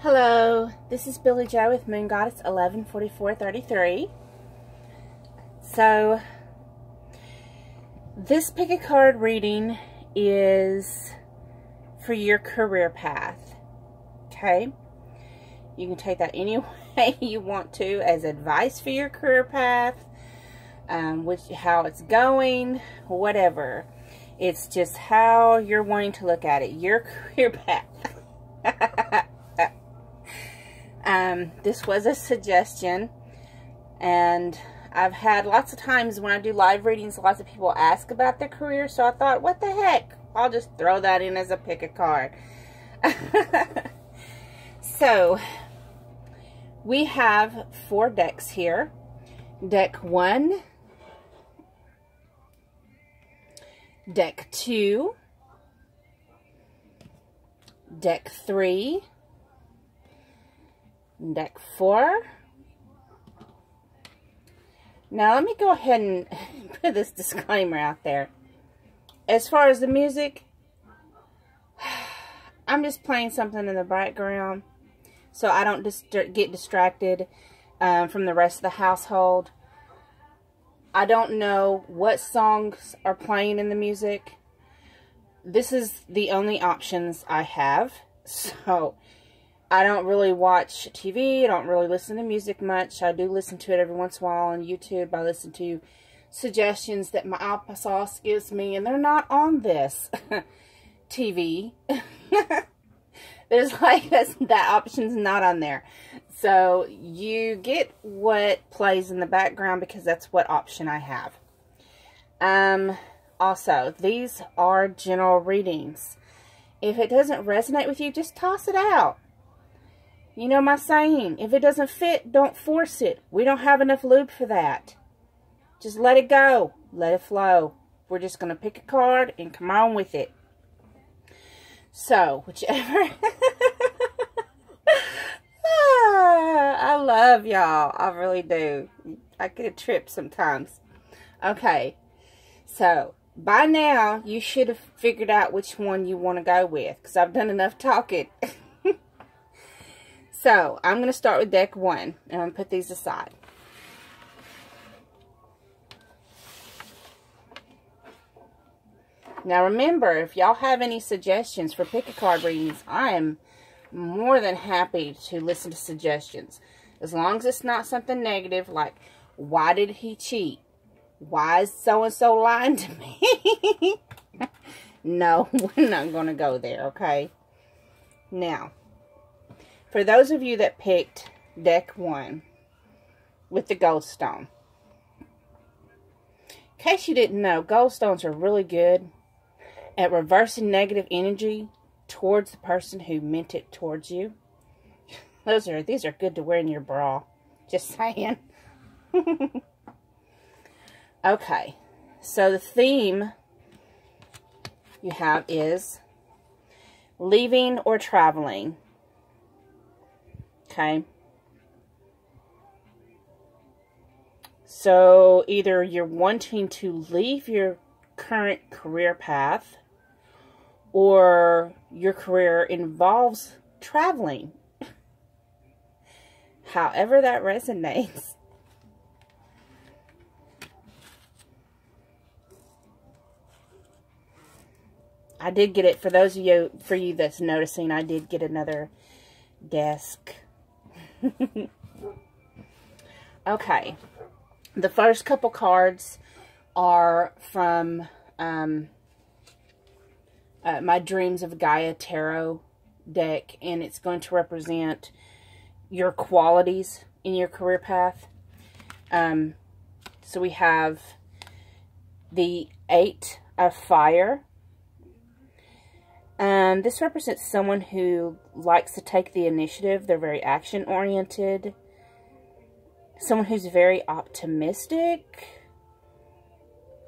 Hello, this is Billy Joe with Moon Goddess 114433. So, this pick a card reading is for your career path. Okay? You can take that any way you want to as advice for your career path, how it's going, whatever. It's just how you're wanting to look at it. Your career path. This was a suggestion, and I've had lots of times when I do live readings, lots of people ask about their career, so I thought, what the heck? I'll just throw that in as a pick a card. So, we have 4 decks here. Deck 1, Deck 2, Deck 3, Deck 4. Now let me go ahead and put this disclaimer out there. As far as the music, I'm just playing something in the background so I don't get distracted from the rest of the household. I don't know what songs are playing in the music. This is the only options I have. So I don't really watch TV. I don't really listen to music much. I do listen to it every once in a while on YouTube. I listen to suggestions that my applesauce gives me, and they're not on this TV. There's that option's not on there. So you get what plays in the background because that's what option I have. Also, these are general readings. If it doesn't resonate with you, just toss it out. You know my saying, if it doesn't fit, don't force it. We don't have enough lube for that. Just let it go. Let it flow. We're just going to pick a card and come on with it. So, whichever. I love y'all. I really do. I get a trip sometimes. Okay. So, by now, you should have figured out which one you want to go with, because I've done enough talking. So, I'm going to start with deck 1, and I'm going to put these aside. Now, remember, if y'all have any suggestions for pick-a-card readings, I am more than happy to listen to suggestions. As long as it's not something negative, like, why did he cheat? Why is so-and-so lying to me? No, we're not going to go there, okay? Now, for those of you that picked deck 1 with the gold stone, in case you didn't know, gold stones are really good at reversing negative energy towards the person who meant it towards you. These are good to wear in your bra. Just saying. Okay, so the theme you have is leaving or traveling. Okay. So either you're wanting to leave your current career path, or your career involves traveling. However that resonates. I did get it, for those of you that's noticing, I did get another desk. Okay, the first couple cards are from my Dreams of Gaia Tarot deck, and it's going to represent your qualities in your career path. So we have the 8 of Fire. This represents someone who likes to take the initiative. They're very action-oriented. Someone who's very optimistic.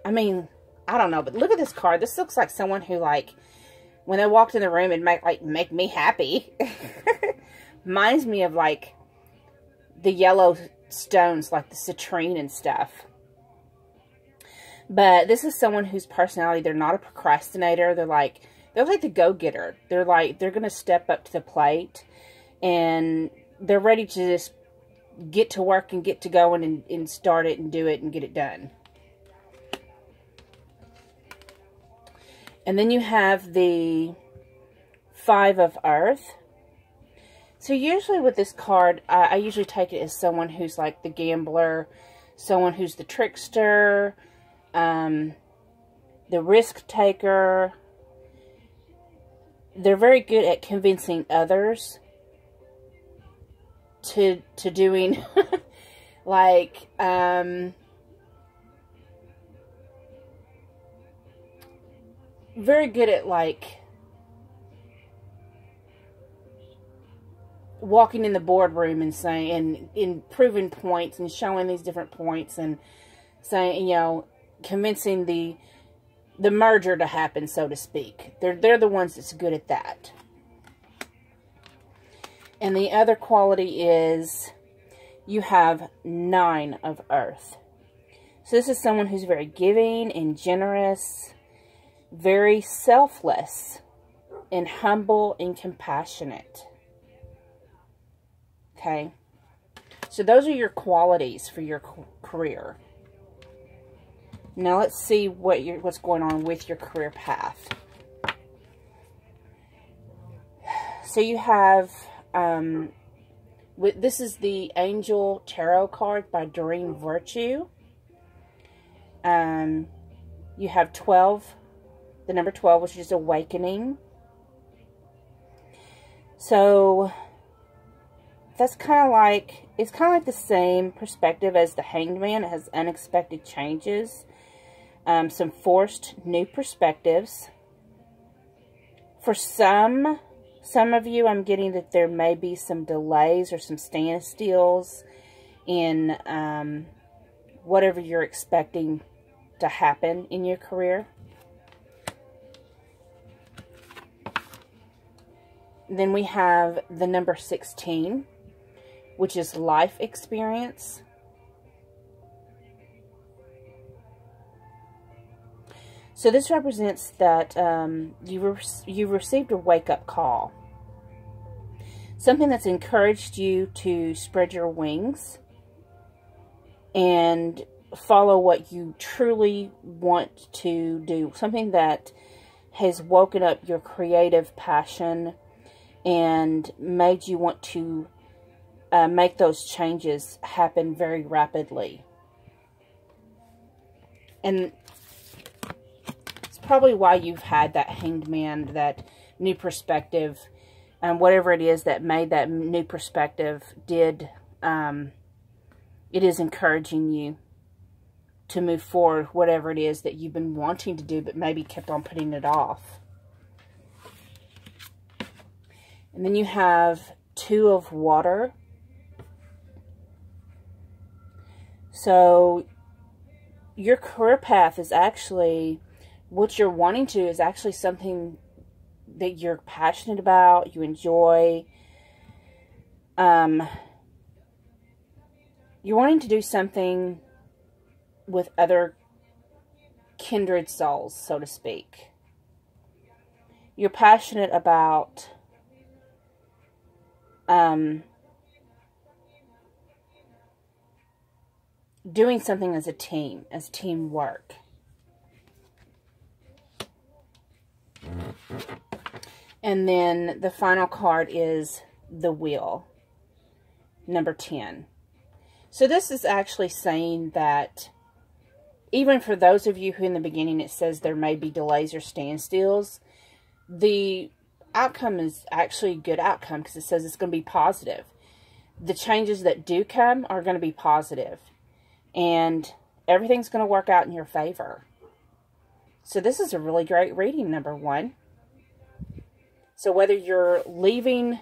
I mean, I don't know, but look at this card. This looks like someone who, like, when they walked in the room, it'd make me happy. Reminds me of, like, the yellow stones, like the citrine and stuff. But this is someone whose personality, they're not a procrastinator. They're like the go-getter. They're going to step up to the plate and they're ready to just get to work and get to going and start it and do it and get it done. And then you have the Five of Earth. So usually with this card, I usually take it as someone who's like the gambler, someone who's the trickster, the risk taker. They're very good at convincing others to doing like very good at like walking in the boardroom and saying and proving points and showing these different points and saying, you know, convincing the merger to happen, so to speak. They're the ones that's good at that. And the other quality is you have Nine of Earth. So this is someone who's very giving and generous, very selfless, and humble and compassionate. Okay? So those are your qualities for your career. Now let's see what's going on with your career path. So you have, this is the Angel Tarot card by Doreen Virtue. You have 12, the number 12, which is awakening. So that's kind of like, it's kind of like the same perspective as the Hanged Man. It has unexpected changes. Some forced new perspectives. For some of you, I'm getting that there may be some delays or some standstills in whatever you're expecting to happen in your career. Then we have the number 16, which is life experience. So this represents that you've received a wake-up call. Something that's encouraged you to spread your wings and follow what you truly want to do. Something that has woken up your creative passion and made you want to make those changes happen very rapidly. And probably why you've had that Hanged Man, that new perspective, whatever it is that made that new perspective it is encouraging you to move forward, whatever it is that you've been wanting to do, but maybe kept on putting it off. And then you have Two of Water. So your career path is actually, what you're wanting to is actually something that you're passionate about, you enjoy. You're wanting to do something with other kindred souls, so to speak. You're passionate about doing something as a team, as teamwork. And then the final card is the Wheel, number 10. So this is actually saying that even for those of you who in the beginning it says there may be delays or standstills, the outcome is actually a good outcome because it says it's going to be positive. The changes that do come are going to be positive, and everything's going to work out in your favor. So this is a really great reading, number 1. So whether you're leaving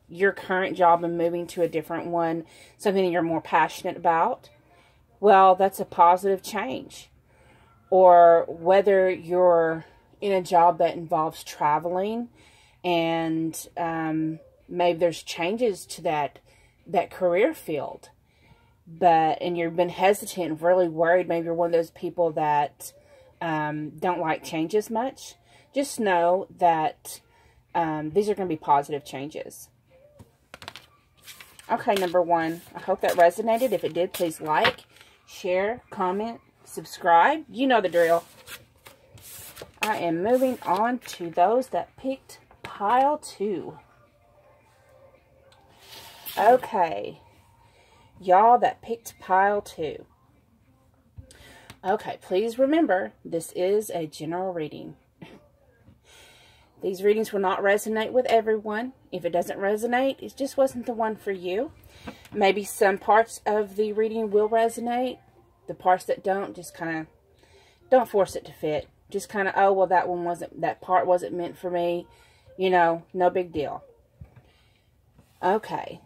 your current job and moving to a different one, something that you're more passionate about, well, that's a positive change. Or whether you're in a job that involves traveling and maybe there's changes to that career field, and you've been hesitant and really worried, maybe you're one of those people that don't like changes much, just know that these are going to be positive changes. Okay, number 1. I hope that resonated. If it did, please like, share, comment, subscribe. You know the drill. I am moving on to those that picked pile 2. Okay. Y'all that picked pile 2. Okay, please remember, this is a general reading. These readings will not resonate with everyone. If it doesn't resonate, it just wasn't the one for you. Maybe some parts of the reading will resonate. The parts that don't, just kind of, don't force it to fit. Just kind of, oh, well, that part wasn't meant for me. You know, no big deal. Okay.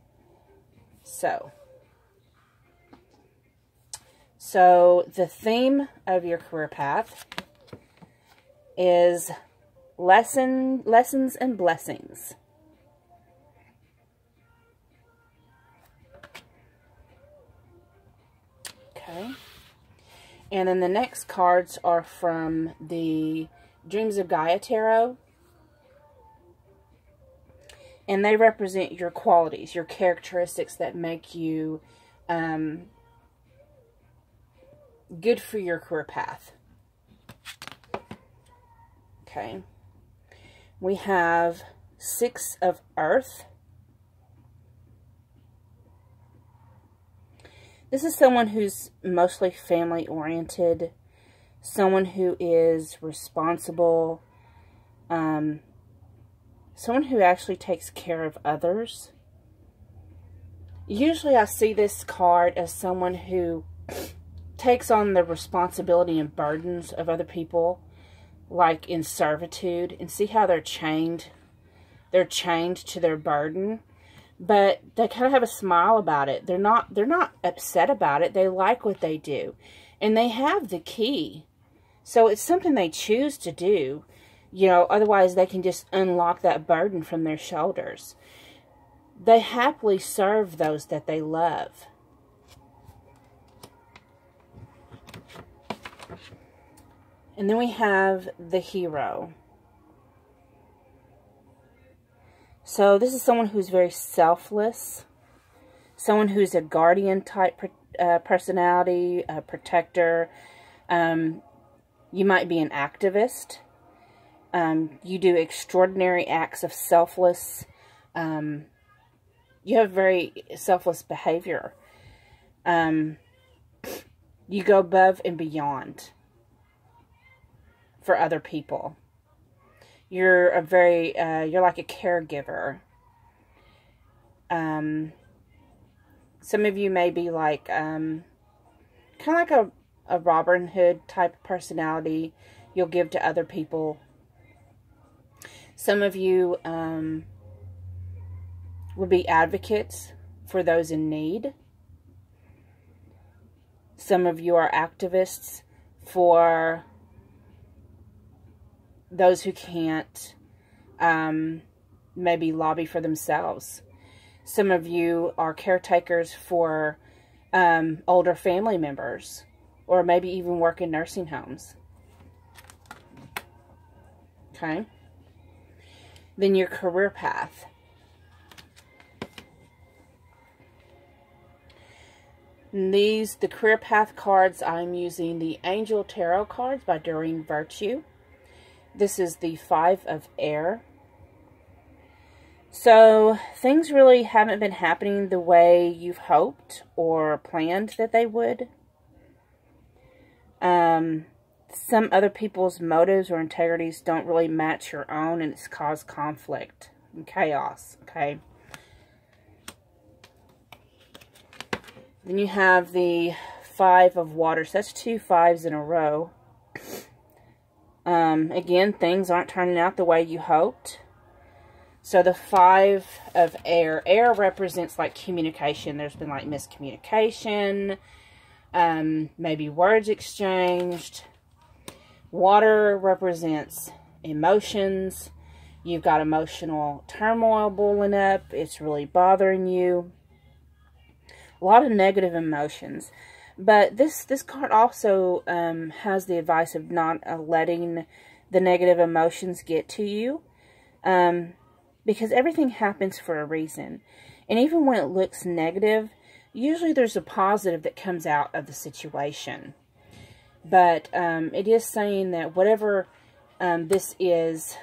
So the theme of your career path is lessons and blessings. Okay. And then the next cards are from the Dreams of Gaia Tarot. And they represent your qualities, your characteristics that make you good for your career path. Okay. We have 6 of Earth. This is someone who's mostly family-oriented, someone who is responsible, someone who actually takes care of others. Usually I see this card as someone who takes on the responsibility and burdens of other people, like in servitude, and see how they're chained to their burden, but they kind of have a smile about it. They're not upset about it. They like what they do, and they have the key. So it's something they choose to do, you know, otherwise they can just unlock that burden from their shoulders. They happily serve those that they love. And then we have the Hero. So this is someone who's very selfless. Someone who's a guardian type personality, a protector. You might be an activist. You do extraordinary acts of selfless. You have very selfless behavior. You go above and beyond for other people. You're a very, you're like a caregiver. Some of you may be like, kind of like a Robin Hood type of personality. You'll give to other people. Some of you would be advocates for those in need. Some of you are activists for those who can't maybe lobby for themselves. Some of you are caretakers for older family members, or maybe even work in nursing homes. Okay. Then your career path. And the career path cards, I'm using the Angel Tarot cards by Doreen Virtue. This is the 5 of Air. So, things really haven't been happening the way you've hoped or planned that they would. Some other people's motives or integrities don't really match your own, and it's caused conflict and chaos, okay? Then you have the 5 of Water. So that's 2 5s in a row. Again, things aren't turning out the way you hoped. So the 5 of Air. Air represents like communication. There's been like miscommunication. Maybe words exchanged. Water represents emotions. You've got emotional turmoil boiling up. It's really bothering you. A lot of negative emotions. But this card also has the advice of not letting the negative emotions get to you. Because everything happens for a reason. And even when it looks negative, usually there's a positive that comes out of the situation. But it is saying that whatever this is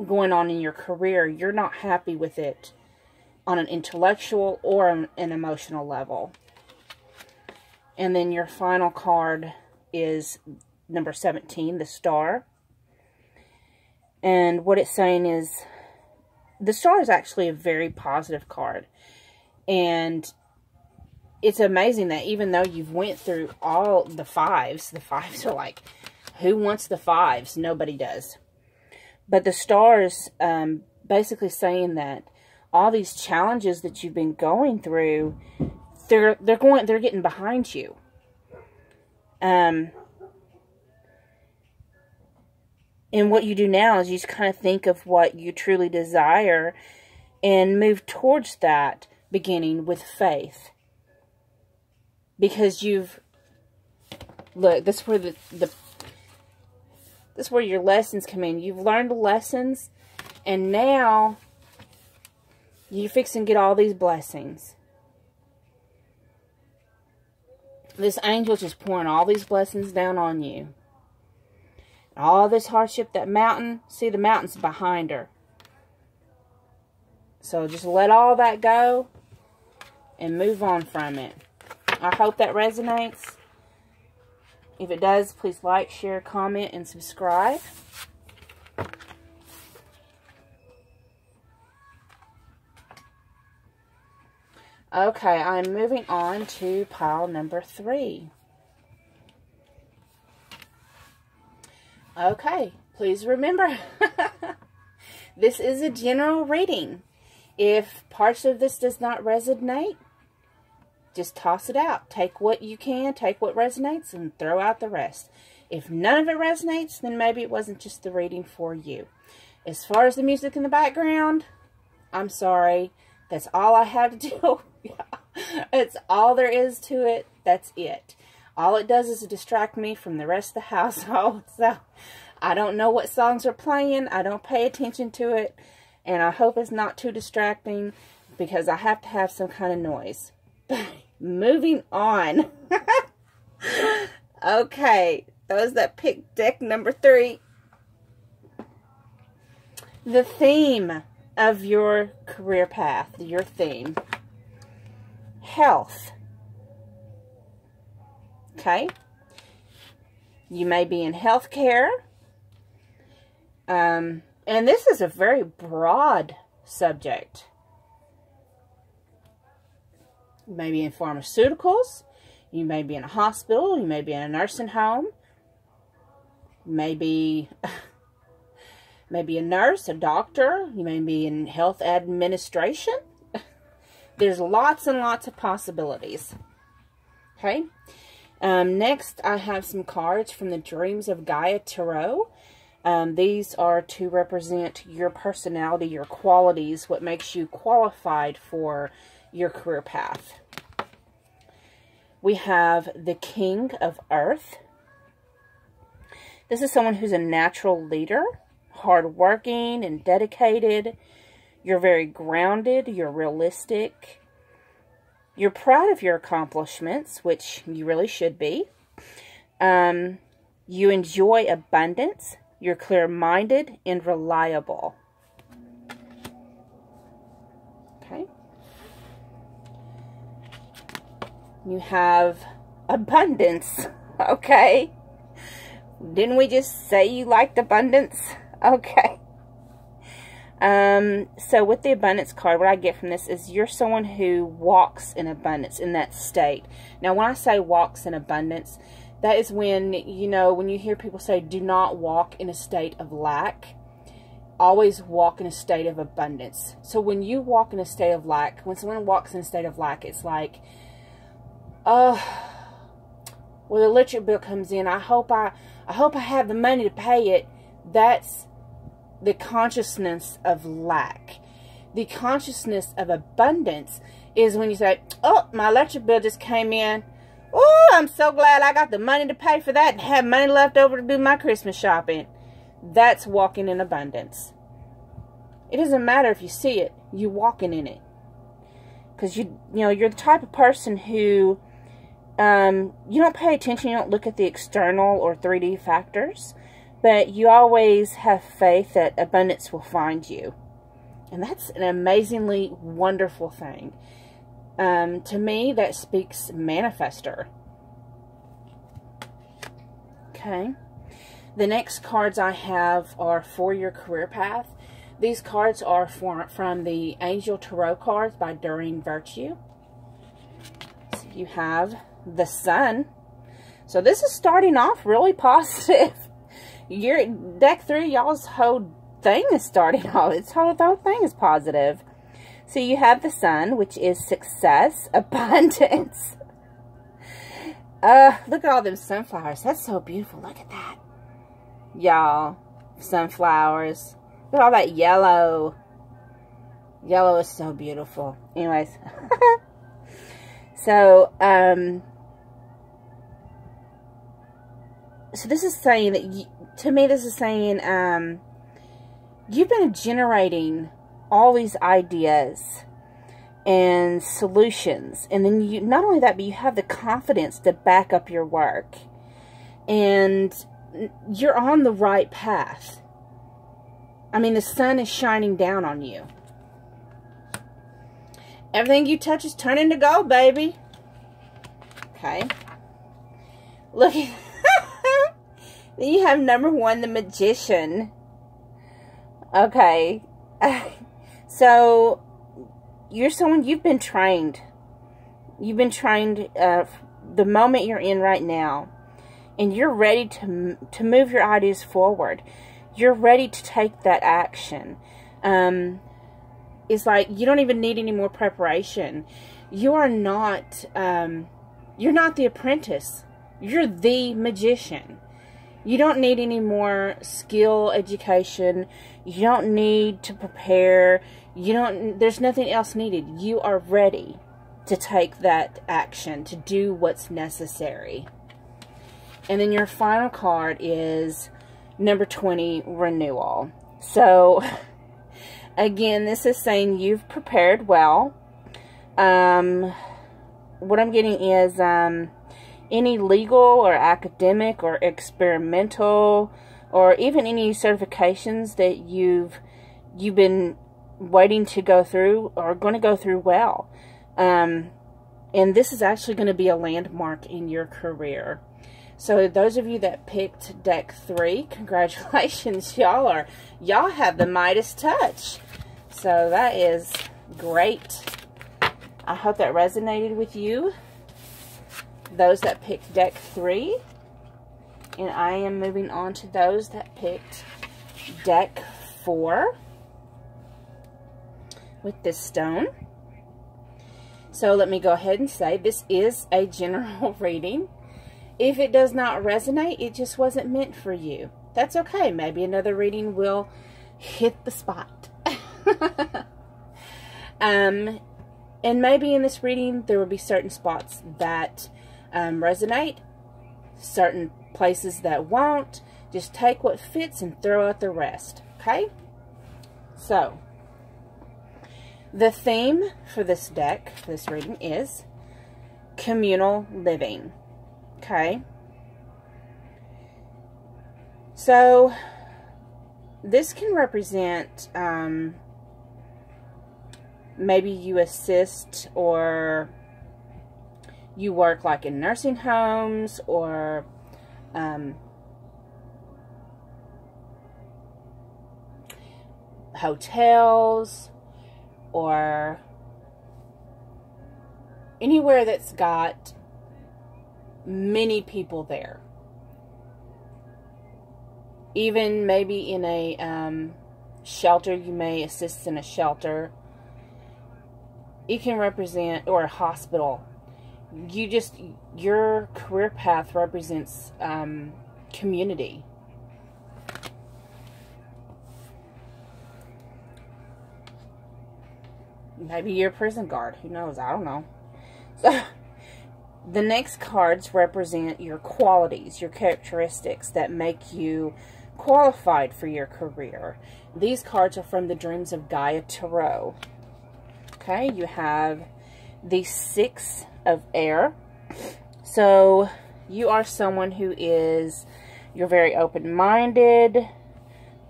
going on in your career, you're not happy with it on an intellectual or an emotional level. And then your final card is number 17, the Star. And what it's saying is, the Star is actually a very positive card. And it's amazing that even though you've went through all the fives are like, who wants the fives? Nobody does. But the Star is basically saying that all these challenges that you've been going through, they're getting behind you. And what you do now is you just kind of think of what you truly desire and move towards that, beginning with faith. Because look, this is where this is where your lessons come in. You've learned the lessons, and now you fix and get all these blessings. This angel is just pouring all these blessings down on you. All this hardship, that mountain, see, the mountain's behind her. So just let all that go and move on from it. I hope that resonates. If it does, please like, share, comment, and subscribe. Okay, I'm moving on to pile number 3. Okay, please remember, this is a general reading. If parts of this does not resonate, just toss it out. Take what you can, take what resonates, and throw out the rest. If none of it resonates, then maybe it wasn't just the reading for you. As far as the music in the background, I'm sorry. That's all I have to do. It's all there is to it. That's it. All it does is distract me from the rest of the household. So, I don't know what songs are playing. I don't pay attention to it. And I hope it's not too distracting, because I have to have some kind of noise. Moving on. Okay. Those that picked deck number 3. The theme of your career path. Your theme. Health. Okay. You may be in healthcare. And this is a very broad subject. You may be in pharmaceuticals. You may be in a hospital. You may be in a nursing home. Maybe a nurse, a doctor. You may be in health administration. There's lots and lots of possibilities. Okay. Next, I have some cards from the Dreams of Gaia Tarot. These are to represent your personality, your qualities, what makes you qualified for your career path. We have the King of Earth. This is someone who's a natural leader, hardworking and dedicated. You're very grounded. You're realistic. You're proud of your accomplishments, which you really should be. You enjoy abundance. You're clear-minded and reliable. Okay. You have abundance. Okay. Didn't we just say you liked abundance? Okay. So with the abundance card, what I get from this is you're someone who walks in abundance, in that state. Now, when I say walks in abundance, that is when, you know, when you hear people say, do not walk in a state of lack. Always walk in a state of abundance. So when you walk in a state of lack, when someone walks in a state of lack, it's like, well, the electric bill comes in. I hope I have the money to pay it. That's the consciousness of lack. The consciousness of abundance is when you say, oh, my electric bill just came in. Oh, I'm so glad I got the money to pay for that and have money left over to do my Christmas shopping. That's walking in abundance. It doesn't matter if you see it. You're walking in it. Because you're the type of person who you don't pay attention, you don't look at the external or 3D factors, but you always have faith that abundance will find you. And that's an amazingly wonderful thing. To me, that speaks manifester. Okay. The next cards I have are for your career path. These cards are from the Angel Tarot cards by Doreen Virtue. So you have the Sun. So this is starting off really positive. Your deck 3, y'all's whole thing is starting off. The whole thing is positive. So you have the Sun, which is success, abundance. Look at all them sunflowers. That's so beautiful. Look at that. Y'all, sunflowers. Look at all that yellow. Yellow is so beautiful. Anyways. So this is saying that, to me, this is saying, you've been generating all these ideas and solutions. And then you, not only that, but you have the confidence to back up your work. And you're on the right path. I mean, the sun is shining down on you. Everything you touch is turning to gold, baby. Okay. Look at then you have number 1, the Magician. Okay. So you're someone, you've been trained. You've been trained the moment you're in right now. And you're ready to move your ideas forward. You're ready to take that action. It's like you don't even need any more preparation. You are not, you're not the apprentice. You're the magician. You don't need any more skill, education. You don't need to prepare. There's nothing else needed. You are ready to take that action, to do what's necessary. And then your final card is number 20, renewal. So, again, this is saying you've prepared well. What I'm getting is any legal or academic or experimental or even any certifications that you've been waiting to go through are going to go through well. And this is actually going to be a landmark in your career. So those of you that picked deck 3, congratulations, y'all have the Midas touch. So that is great. I hope that resonated with you. Those that picked deck 3. And I am moving on to those that picked deck 4 with this stone. So let me go ahead and say this is a general reading. If it does not resonate, it just wasn't meant for you. That's okay. Maybe another reading will hit the spot. And maybe in this reading, there will be certain spots that resonate, certain places that won't. Just take what fits and throw out the rest. Okay? So, the theme for this deck, for this reading, is communal living. Okay, so this can represent maybe you assist or you work like in nursing homes or hotels or anywhere that's got many people there. Even maybe in a shelter, you may assist in a shelter. It can represent, or a hospital. Your career path represents community. Maybe you're a prison guard. Who knows? I don't know. So, the next cards represent your qualities, your characteristics that make you qualified for your career. These cards are from the Dreams of Gaia Tarot. Okay, you have the Six of Air. So you are someone who is, you're very open-minded.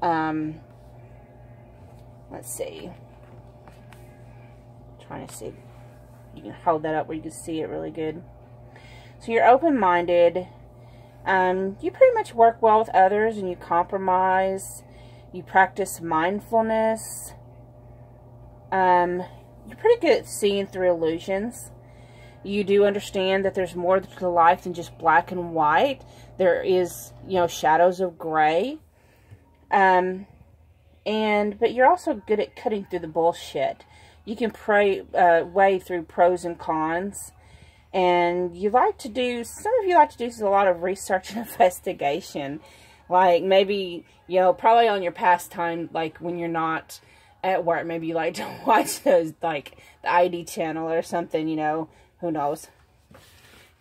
Let's see. I'm trying to see. You can hold that up where you can see it really good. So you're open-minded. You pretty much work well with others and you compromise. You practice mindfulness. You're pretty good at seeing through illusions. You do understand that there's more to life than just black and white. There is, you know, shadows of gray. But you're also good at cutting through the bullshit. You can weigh through pros and cons. And you like to do, some of you like to do a lot of research and investigation. Like maybe, you know, probably on your pastime, like when you're not at work, maybe you like to watch those, like the ID channel or something, you know, who knows.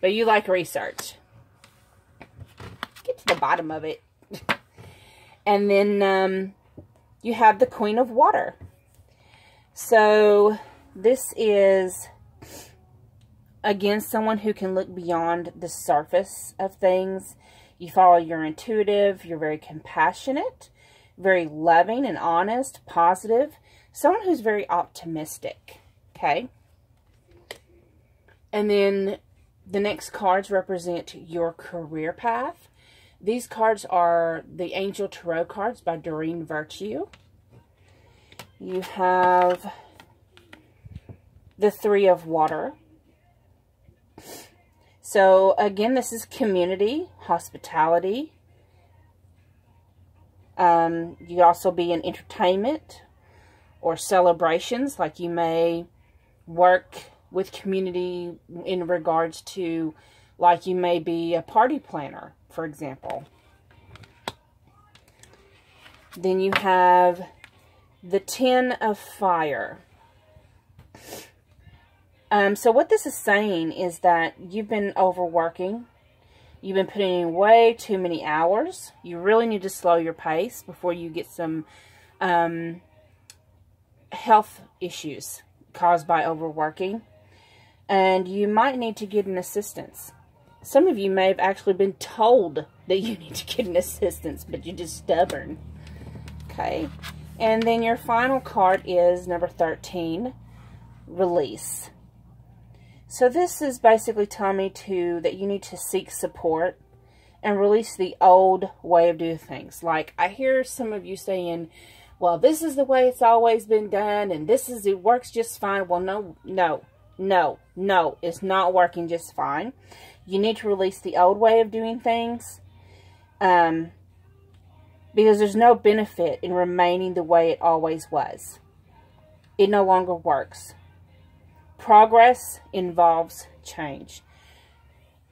But you like research. Get to the bottom of it. And then you have the Queen of Water. So this is, again, someone who can look beyond the surface of things. You follow your intuitive. You're very compassionate, very loving and honest, positive. Someone who's very optimistic. Okay. And then the next cards represent your career path. These cards are the Angel Tarot cards by Doreen Virtue. You have the Three of Water. So, again, this is community, hospitality. You also be in entertainment or celebrations. Like you may work with community in regards to, like you may be a party planner, for example. Then you have the Ten of Fire. So what this is saying is that you've been overworking. You've been putting in way too many hours. You really need to slow your pace before you get some health issues caused by overworking. And you might need to get an assistance. Some of you may have actually been told that you need to get an assistance, but you're just stubborn. Okay. And then your final card is number 13, Release. So this is basically telling me that you need to seek support and release the old way of doing things. Like I hear some of you saying, well, this is the way it's always been done and it works just fine. Well, no, it's not working just fine. You need to release the old way of doing things because there's no benefit in remaining the way it always was. It no longer works. Progress involves change.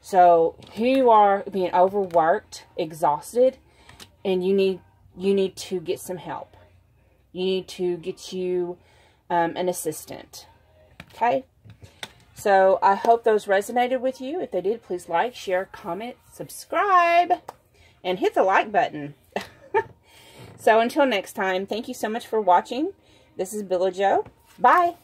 So here you are being overworked, exhausted, and you need to get some help. You need to get you an assistant. Okay? So I hope those resonated with you. If they did, please like, share, comment, subscribe, and hit the like button. So until next time, thank you so much for watching. This is Billie Jo. Bye.